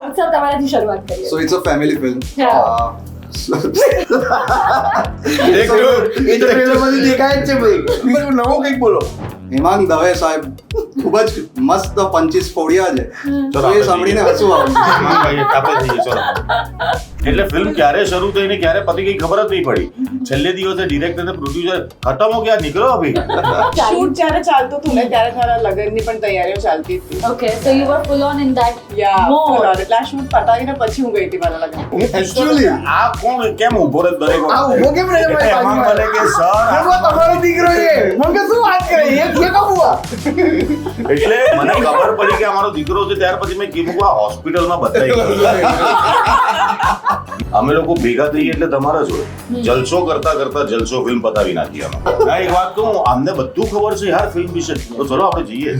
ઉત્સવ તમારાથી શરૂઆત કરીએ. So it's a family film. Hemang Dave સાહેબ ખૂબ જ મસ્ત 25 ફોડિયા છે. તો એ સાંભળીને હસવું આવે. એટલે ફિલ્મ ક્યારે શરૂ થઈ ને ક્યારે પતી ગઈ ખબર જ નહીં પડી. છેલ્લે દિવસે ડિરેક્ટર ને પ્રોડ્યુસર ખતમ હો ગયા નીકળો અભી. શૂટ જ્યારે ચાલતું હતું ને ત્યારે મારા લગ્નની પણ તૈયારીઓ ચાલતી હતી. Okay, so you were full on in that mode. એટલે આ શૂટ પતાવીને પછી હું ગઈ હતી મારા લગ્ન. Actually, આ કોણ કેમ ઉભો રહે દરેક વખતે? આ ઊભો કેમ રહે ભાઈ હેમાંગ બાજુમાં? બોલે કે સર તમારો દીકરો છે. મને શું વાત કરે? એ કબ હુઆ? એટલે મને ખબર પડી કે અમારો દીકરો છે ત્યાર પછી મેં કીધું આ હોસ્પિટલમાં બતાવી અમે લોકો ભેગા થઈએ એટલે તમારા જ હોય. જલસો કરતા કરતા જલસો ફિલ્મ પતાવી નાખી અમે. ના એક વાત કહું, અમને બધું ખબર છે યાર ફિલ્મ વિશે, તો ચલો આપણે જઈએ.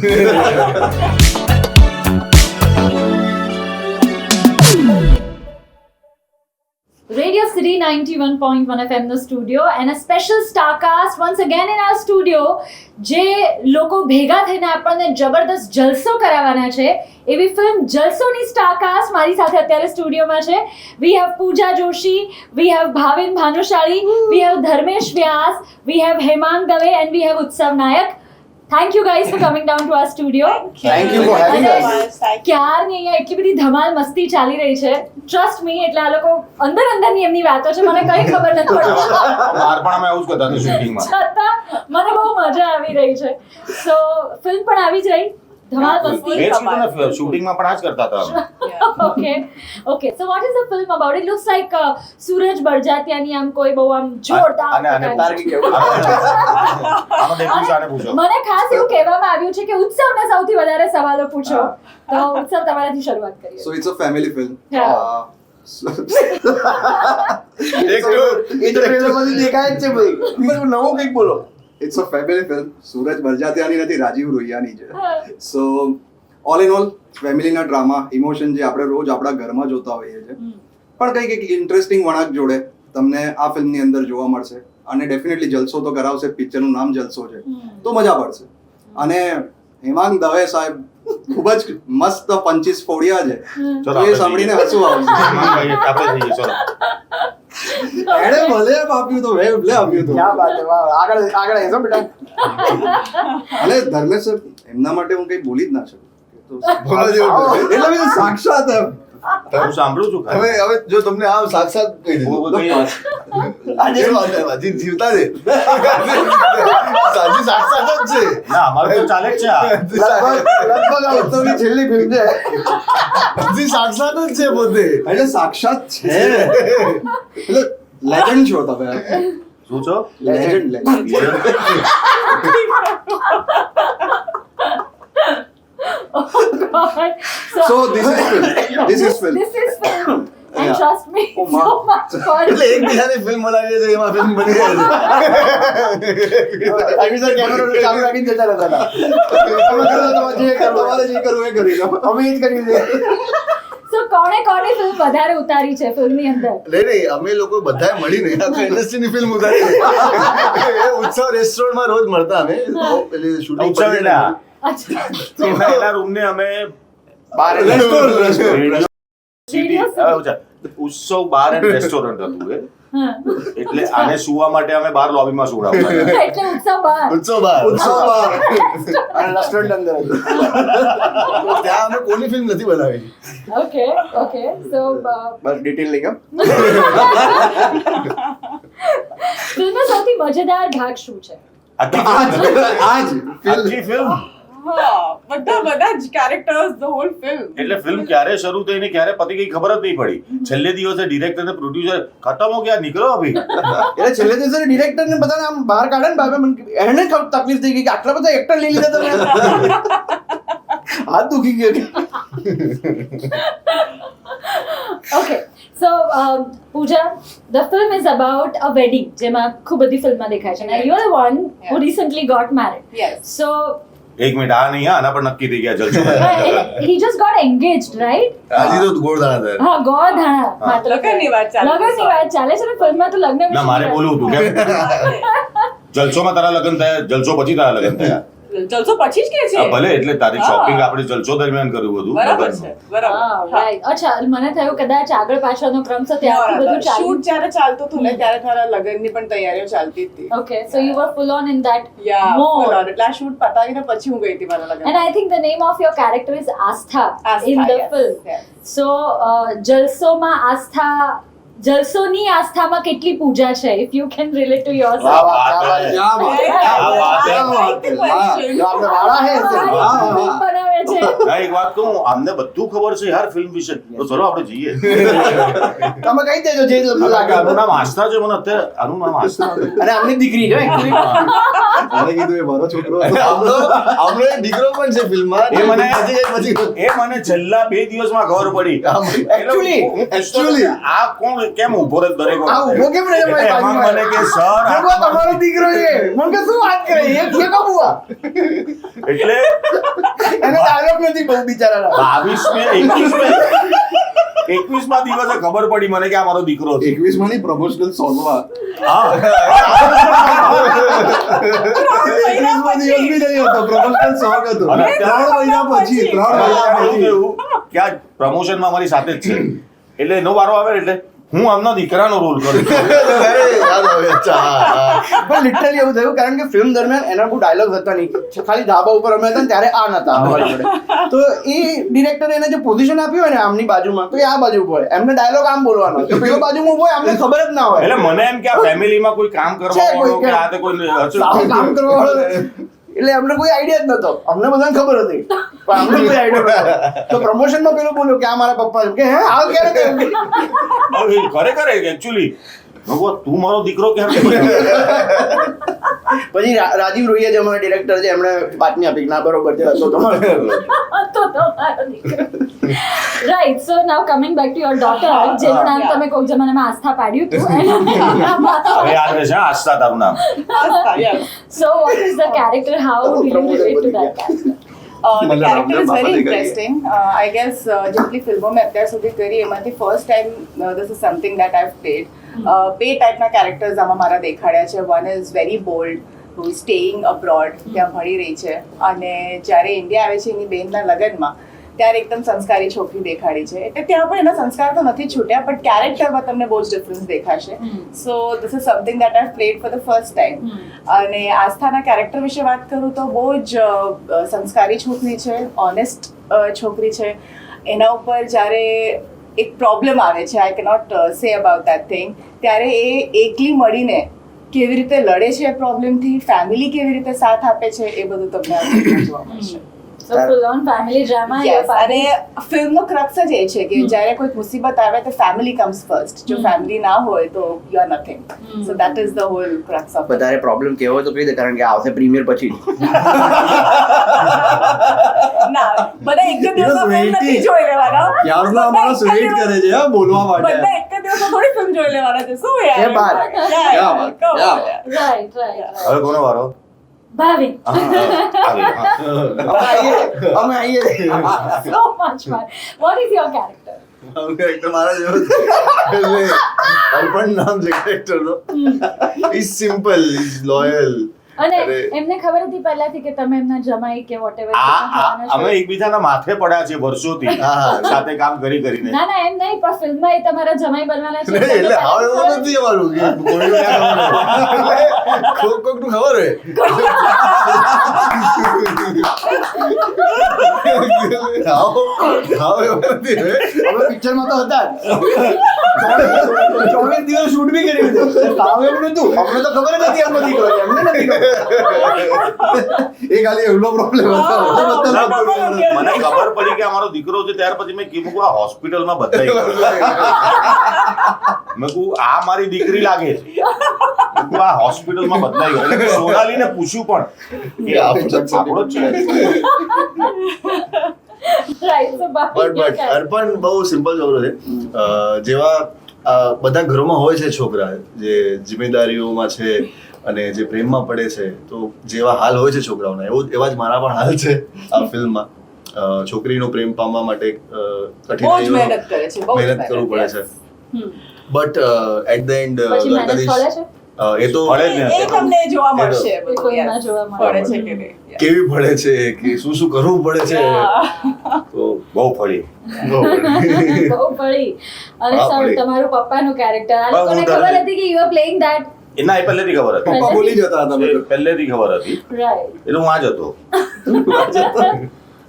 Radio City 91.1 FM નો studio and a special star cast once again in our studio જે લોકો ભેગા થઈને આપણને જબરદસ્ત જલસો કરાવવાના છે એવી ફિલ્મ જલસોની સ્ટાર કાસ્ટ મારી સાથે અત્યારે સ્ટુડિયોમાં છે. We have Pooja Joshi, we have Bhavin Bhanushali, we have Dharmesh Vyas, we have Hemang Dave and we have Utsav Nayak. Thank you guys for coming down to our studio. Thank you for having us. ક્યારની અહીંયા એટલી બધી ધમાલ મસ્તી ચાલી રહી છે. Trust me, એટલે આ લોકો અંદરની એમની વાતો છે, મને કઈ ખબર નથી પડતી. બહાર પણ અમે આવું જ કરતા હતા શૂટિંગમાં. છતાં મને બહુ મજા આવી રહી છે. સો ફિલ્મ પણ આવી જ રહી, ધમાલ મસ્તી. એ જ કીધું ને, શૂટિંગમાં પણ આ જ કરતા હતા અમે. Okay. So what is the film about? It looks like સૂરજ બળજાત્યાની આમ કોઈ બહુ આમ જોરદાર આને તારકી કેવું? આનો ડેબ્યુ શાને પૂછો. મને ખાસ એવું કહેવામાં આવ્યું છે કે ઉત્સવને સૌથી વધારે સવાલો પૂછો. તો ઉત્સવ તમારાથી શરૂઆત કરીએ. So it's a family film. એ તો ટ્રેલરમાંથી દેખાય જ છે ભાઈ. પણ નવું કંઈક બોલો. It's a family film. સૂરજ બરજાતિયાની નથી, રાજીવ રોહિયાની છે. સો ઓલ ઇન ઓલ ફેમિલીના ડ્રામા, ઇમોશન જે આપણે રોજ આપણા ઘરમાં જોતા હોઈએ છીએ, પણ કંઈક એક ઇન્ટરેસ્ટિંગ વળાંક જોડે તમને આ ફિલ્મની અંદર જોવા મળશે. અને ડેફિનેટલી જલસો તો કરાવશે, પિક્ચરનું નામ જલસો છે, તો મજા પડશે. અને હેમાંગ દવે સાહેબ ખૂબ જ મસ્ત 25 ફોડિયા છે. તો એ સાંભળીને હસવું આવે. આપણે જઈએ ચલો. એણે ભલે આપ્યું તો લે આપ્યું તો. ક્યાં બાત છે, વાહ. આગળ આવજો બેટા. અને ધર્મેશ સર, એમના માટે હું કંઈ બોલી જ ના શકું. બોલવા જેવું નથી. એટલે મેં સાક્ષાત એમ. હું સાંભળું છું ખાલી. હવે જો તમને આમ સાક્ષાત કહી દીધું આજે હજી જીવતા છે સાજી સાક્ષાત જ છે. ના અમારે તો ચાલે જ છે આ. લગભગ આ ઉત્સવની છેલ્લી ફિલ્મ છે. હજી સાક્ષાત જ છે પોતે. એટલે સાક્ષાત છે. એટલે લેજન્ડ છો તમે. શું છો? Legend. So this is film. This is film. And Yeah. trust me, Oh, so ma. much fun. એટલે એકબીજાની ફિલ્મ બનાવીએ છીએ એમાં ફિલ્મ બની જાય અભી કેમેરો ચાલુ રાખીને જતા રહેતા હતા. તમારે જે કરવું એ કરી લો. અમે એ જ કર્યું છે. So કોણે ફિલ્મ વધારે ઉતારી છે ફિલ્મની અંદર? નહીં અમે લોકો બધાએ મળીને આખા ઇન્ડસ્ટ્રીની ફિલ્મ ઉતારી એ ઉત્સવ રેસ્ટોરન્ટમાં રોજ મળતા અમે પેલી શૂટિંગ ઉત્સવ એટલે આ. અચ્છા. એના રૂમને અમે બાર રેસ્ટોરન્ટ. ઉત્સવ બાર એન્ડ રેસ્ટોરન્ટ હતું એ. હા. એટલે આને સુવા માટે અમે બાર લોબીમાં સુવડાવતા. એટલે ઉત્સવ બાર. ઉત્સવ બાર અને રેસ્ટોરન્ટ અંદર હતું. તો ત્યાં અમે કોની ફિલ્મ નથી બનાવી. Okay. So બસ ડિટેલ નહીં કેમ? ફિલ્મનો સૌથી મજેદાર ભાગ શું છે? આખી ફિલ્મ. બધા જ કેરેક્ટર્સ ધ હોલ ફિલ્મ. એટલે ફિલ્મ ક્યારે શરૂ થઈ ને ક્યારે પતી ગઈ ખબર જ નહીં પડી. છેલ્લે દિવસે ડિરેક્ટર ને પ્રોડ્યુસર ખતમ હો ગયા નીકળો અભી. એટલે છેલ્લે દિવસે ડિરેક્ટર ને બધાને આમ બહાર કાઢે ને બાબે એને તકલીફ થઈ ગઈ કે આટલા બધા એક્ટર લઈ લીધા તમે. હાથ દુખી ગયો. Okay. So Pooja, the film is about a wedding જેમાં ખૂબ બધી ફિલ્મમાં દેખાય છે. Now you are the one who recently got married. Yes. So એક મિનિટ આ નહીં, આના પર નક્કી થઈ ગયા જલસો. he just got engaged, right? હજી તો ગોળદાણા હતા. હા, ગોળધાણા. હા, તો લગ્નની વાત ચાલે છે. લગ્નની વાત ચાલે છે ને ફિલ્મમાં તો લગ્ન ના મારે બોલવું હતું કેમ જલસોમાં તારા લગ્ન થયા, જલસો પછી તારા લગ્ન થયા. જલસો પછી જ કે છે ભલે એટલે તારી હા. શોપિંગ આપણે જલસો દરમિયાન કર્યું બધું બરાબર લગનમાં. છે બરાબર Ah, right. અચ્છા મને થયું કદાચ આગળ પાછળનો ક્રમ છે ત્યારથી બધું ચાલ્યું. શૂટ જ્યારે ચાલતું હતું ને ત્યારે મારા લગ્નની પણ તૈયારીઓ ચાલતી હતી Okay, so you were full on in that yeah mode. એટલે આ શૂટ પતાવીને પછી હું ગઈ હતી મારા લગ્ન And I think the name of your character is Astha, Astha, in the yes, film. yes. So, જલસોમાં આસ્થા, જલસોની આસ્થામાં કેટલી પૂજા છે? If you can relate to yourself. વાહ, વાત વાહ, હે. ક્યાં વાત Yeah, ક્યાં yeah, વાત yeah, ક્યાં વાત yeah, હા. question. જો આપણે વાળા હે હા, હા, હા. film બનાવે છે. ના, એક વાત કહું, અમને બધું ખબર છે યાર ફિલ્મ વિશે, તો ચલો આપણે જઈએ. તમે કહી દેજો જે તમને લાગે આનું નામ આસ્થા છે, મને અત્યારે આનું નામ આસ્થા હતું. અને આમની દીકરી છે actually. મને કીધું એ મારો છોકરો હતો. આમનો એક દીકરો પણ છે ફિલ્મમાં એ મને- પછી એ મને છેલ્લા 2 દિવસમાં ખબર પડી. Actually, હું પૂછતો હતો કે આ કોણ કેમ ઊભો રહે દરેક આ વખતે? ઊભો કેમ રહે મારી એટલે એમાં બાજુમાં? મને કે સર મેં કહ્યું, તમારો દીકરો છે મને કે શું વાત કરે એ કબ હુઆ એટલે એને ડાયલોગ નથી બહુ બિચારાના 21મા દિવસે ખબર પડી મને કે આ મારો દીકરો છે. 21 માં ની પ્રમોશનલ સોંગમાં હા 21 માં દિવસ બી નહીં હતો, પ્રમોશનલ સોંગ હતું. અને 3 મહિના પછી 3 મહિના એવું પછી થયું કે આ પ્રમોશનમાં મારી સાથે જ છે એટલે એનો વારો આવે એટલે હું આમના દીકરાનો રોલ કરું છું. યાદ આવે અચ્છા હા, હા. પણ લિટરલી એવું થયું કારણ કે ફિલ્મ દરમિયાન એના કોઈ ડાયલોગ હતા નહીં, ખાલી ધાબા ઉપર અમે હતા ને ત્યારે આ નતા અમારી જોડે. તો એ ડિરેક્ટરે એને જે પોઝિશન આપ્યું હોય ને આમની બાજુમાં તો એ આ બાજુ ઉભો હોય, એમને ડાયલોગ આમ બોલવાનો તો પેલો બાજુમાં ઉભો હોય અમને ખબર જ ના હોય એટલે મને એમ કે આ ફેમિલીમાં કોઈ કામ કરવા છે કોઈ વાળો કે આ તે કોઈ સાવ કામ કરવા વાળો એટલે અમને કોઈ આઈડિયા જ નતો, અમને બધાને ખબર હતી પણ અમને કોઈ આઈડિયા નતો. તો પ્રમોશનમાં પેલો બોલ્યો કે આ મારા પપ્પા છે. કે હે આવ ક્યારે થયું? ખરેખર એકચ્યુઅલી તું મારો દીકરો ક્યારે બન્યો? પછી રાજીવ રોહિયા જે અમારા ડિરેક્ટર છે એમણે બાતમી આપી કે ના બરોબર છે તો તમારો તો તમારો દીકરો. Right, so now coming back to your daughter, જેનું નામ Yeah. તમે કોઈક જમાનામાં આસ્થા પાડ્યું હતું. હવે યાદ રહેશે હા, આસ્થા તારું નામ. આસ્થા, yes. So what is the character? How do you relate to that character? The મને character રામદેવ is very બાપાને કહીએ. interesting. I guess જેટલી ફિલ્મો મેં અત્યાર સુધી કરી એમાંથી first time this is something that I've played. બે ટાઈપના કેરેક્ટર્સ આમાં મારા દેખાડ્યા છે. One is very bold who is staying abroad, ત્યાં ભણી રહી છે અને જ્યારે ઇન્ડિયા આવે છે એની બેનના લગ્નમાં ત્યારે એકદમ સંસ્કારી છોકરી દેખાડી છે. એટલે ત્યાં પણ એના સંસ્કાર તો નથી છૂટ્યા પણ કેરેક્ટરમાં તમને બહુ જ ડિફરન્સ દેખાશે. So this is something that I played for the first time. અને આસ્થાના કેરેક્ટર વિશે વાત કરું તો બહુ જ સંસ્કારી છોકરી છે, ઓનેસ્ટ છોકરી છે. એના ઉપર જ્યારે એક પ્રોબ્લેમ આવે છે, I cannot say about that thing, ત્યારે એ એકલી મળીને કેવી રીતે લડે છે એ પ્રોબ્લેમથી, ફેમિલી કેવી રીતે સાથ આપે છે એ બધું તમને આ ફિલ્મમાં જોવા મળશે. So full on family drama. your Yes, family- અને ફિલ્મનો ક્રક્સ જ એ છે કે જ્યારે કોઈ મુસીબત આવે તો ફેમિલી કમ્સ ફર્સ્ટ. જો ફેમિલી ના હોય તો you are nothing. So that is the whole crux of વધારે પ્રોબ્લેમ કેવો હોય તો કહી દે કારણ કે આવશે પ્રીમિયર પછી ના બધા એક જ He was દિવસમાં ફિલ્મ નથી waiting. જોઈ લેવાના. ક્યારનો બધા અમારો એક જ વેઇટ દિવસ- કરે છે હા, બોલવા બધા માટે. એક જ દિવસમાં થોડી ફિલ્મ જોઈ લેવાના છે. શું યાર? એ બાર. Yeah, ક્યાં વાત, come on, ક્યાં yeah. Right, right. હવે કોનો વારો? Bhavin. હા, આવી, હા. અમે આવીએ So much fun. What is your character? Character મારા જેવો જ છે. એટલે અર્પણ નામ છે character નો. He's simple, he's loyal. અને અરે. એમને ખબર હતી પહેલાથી કે તમે એમના જમાઈ કે whatever અમે એકબીજાના માથે પડ્યા છે વર્ષોથી હા. સાથે કામ કરી કરીને. ના ના એમ નહીં પણ ફિલ્મમાં એ તમારા જમાઈ બનવાના છે નહીં, એટલે હાવ એવું નથી અમારું કે કોઈને ના ખબર હોય. કોકનું ખબર હોય. હાવ એવું નથી હે. અમે પિક્ચરમાં તો હતા જ. 24 દિવસ શૂટ બી કરી દીધું કામ એવું નતું, અમને તો ખબર જ નથી એમનો દીકરો છે, એમને નથી ખબર. એ ખાલી એવનો પ્રોબ્લેમ હતો. મને ખબર પડી કે અમારો દીકરો છે ત્યાર પછી મેં કીધું કે આ હોસ્પિટલમાં બધાય મેં કહું આ મારી દીકરી લાગે છે. મેં કીધું, આ હોસ્પિટલમાં બદલાઈ ગયો એટલે મેં સોનાલીને પૂછ્યું પણ કે આપણો જ છે. Right, so Bhavin, your but character. અર્પણ બહુ સિમ્પલ છોકરો છે. જેવા બધા ઘરોમાં હોય છે છોકરા જે જિમ્મેદારીઓમાં છે અને જે પ્રેમમાં પડે છે, તો જેવા હાલ હોય છે છોકરાઓના એવા જ મારા પણ હાલ છે આ ફિલ્મમાં. છોકરીનો પ્રેમ પામવા માટે બહુ જ કઠિન મહેનત કરે છે, બહુ જ મહેનત કરવું પડે છે. yes. But at the end પછી મહેનત ફળે છે? એ તો પડે જ ને એ તમને જોવા મળશે એ બધું, ફિલ્મમાં yes. જોવા મળે. પડે છે કે નહીં. Yeah. કેવી પડે છે કે શું શું કરવું પડે છે Yeah. તો બહુ ફળી બહુ પડે. બહુ પડી. અને હા, સર પડી. તમારું પપ્પાનું કેરેક્ટર આ બહુ લોકોને ડરે. ખબર હતી કે યુ આર પ્લેઇંગ ધેટ એના એ પહેલેથી ખબર હતી પપ્પા બોલી જતા હતા એ બધું. પહેલેથી ખબર હતી રાઈટ એટલે હું આ જ હતો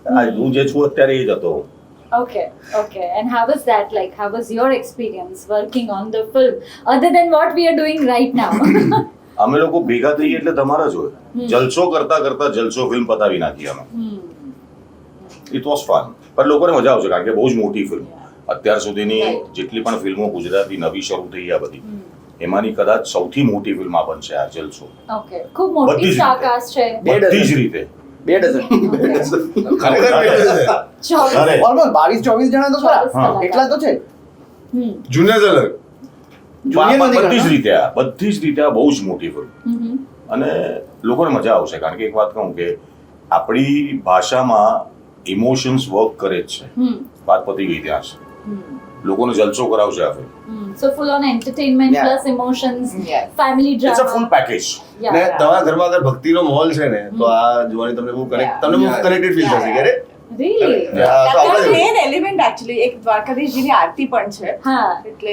આ હું જે છું અત્યારે એ જ હતો okay and how was that like how was your experience working on the film other than what we are doing right now અમે લોકો ભેગા થઈએ એટલે તમારા જ હોય જલસો કરતા કરતા જલસો ફિલ્મ પતાવી નાખી અમે ઇટ વોઝ ફન પણ લોકોને મજા આવશે કારણ કે બહુ જ મોટી ફિલ્મ અત્યાર સુધીની Right. જેટલી પણ ફિલ્મો ગુજરાતી નવી શરૂ થઈ આ બધી એમાંની કદાચ સૌથી મોટી ફિલ્મ આ બનશે આ જલસો okay ખૂબ મોટી બધી જ સ્ટાર રીતે. કાસ્ટ છે બધી જ રીતે 2 ડઝન ખરેખર બેઠે છે. ચોવીસ. અરે. ઓલમોસ્ટ 22-24 જણા તો ખરા. હા. એટલા તો છે હમ. જુનિયર અલગ જુનિયર નથી બધી જ કરતા. રીતે આ બધી જ રીતે આ બહુ જ મોટી ફિલ્મ હમ. અને લોકોને મજા આવશે કારણ કે એક વાત કહું કે આપણી ભાષામાં ઇમોશન્સ વર્ક કરે જ છે હમ. વાત પતી ગઈ ત્યાં છે હમ. લોકોને જલસો કરાવશે આ ફિલ્મ So full on entertainment Yeah. plus emotions, Yes. family it's a drama. Full package Yeah. ને તમારા ઘરમાં અગર ભક્તિનો માહોલ છે ને તો આ જોવાની તમને બહુ Yeah. તમને બહુ Yeah. કનેક્ટેડ ફીલ Yeah, થશે yeah. કે અરે, Really? આ તો That's આપણે main element actually. એક દ્વારકાધીશજીની આરતી પણ છે હા. એટલે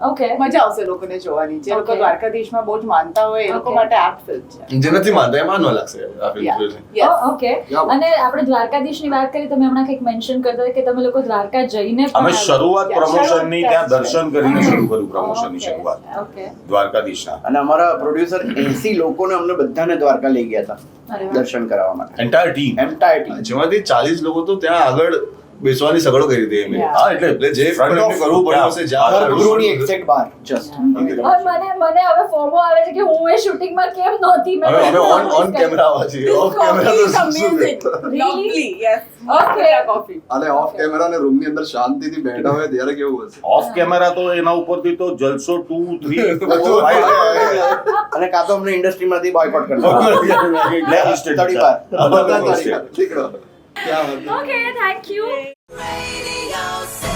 Okay. મજા આવશે લોકોને જોવાની જે લોકો Okay. દ્વારકાધીશમાં બહુ જ માનતા હોય એ લોકો Okay. માટે આ ફિલ્મ છે જે નથી માનતા એમાં ન લાગશે આ ફિલ્મ Yeah. જોઈને. Yes. Oh, okay. Yeah. અને આપણે દ્વારકાધીશની વાત કરી તમે હમણાં કંઈક મેન્શન કરતા હતા કે તમે લોકો દ્વારકા જઈને પણ અમે આવ્યા. શરૂઆત Yeah, પ્રમોશનની શરૂઆત ત્યાં દર્શન કરીને શરૂ કર્યું પ્રમોશનની Okay. શરૂઆત Okay. દ્વારકાધીશના અને અમારા પ્રોડ્યુસર 80 લોકોને અમને બધાને દ્વારકા લઈ ગયા હતા અરે વાહ. દર્શન કરાવવા માટે એન્ટાયર ટીમ એન્ટાયર ટીમ. જેમાંથી 40 લોકો તો ત્યાં આગળ બેસવાની સગવડો કરી હતી એમ Yeah. હા એટલે એટલે જે front પણ of એમને કરવું પડ્યું હશે જ્યાં ગર્ભગૃહની એક્ઝેક્ટ બહાર જસ્ટ હવે મને હવે ફોમો આવે છે કે હું એ શૂટિંગમાં કેમ નહોતી મેં હવે અમે ઓન કેમેરા આવા છીએ ઓફ કેમેરા તો શું amazing. કરતા? Lovely. Yes. Okay. Coffee. અને ઓફ કેમેરા ને રૂમની અંદર શાંતિથી બેઠા હોય ત્યારે કેવું હશે ઓફ કેમેરા તો એના ઉપરથી તો જલસો 2 3 બધું 4 અને કાં તો અમને ઇન્ડસ્ટ્રીમાંથી બોયકોટ કરતા Blacklisted તળી પાર. બધા તારીખ નીકળો. ક્યાં વાત. Okay, thank you. Radio City.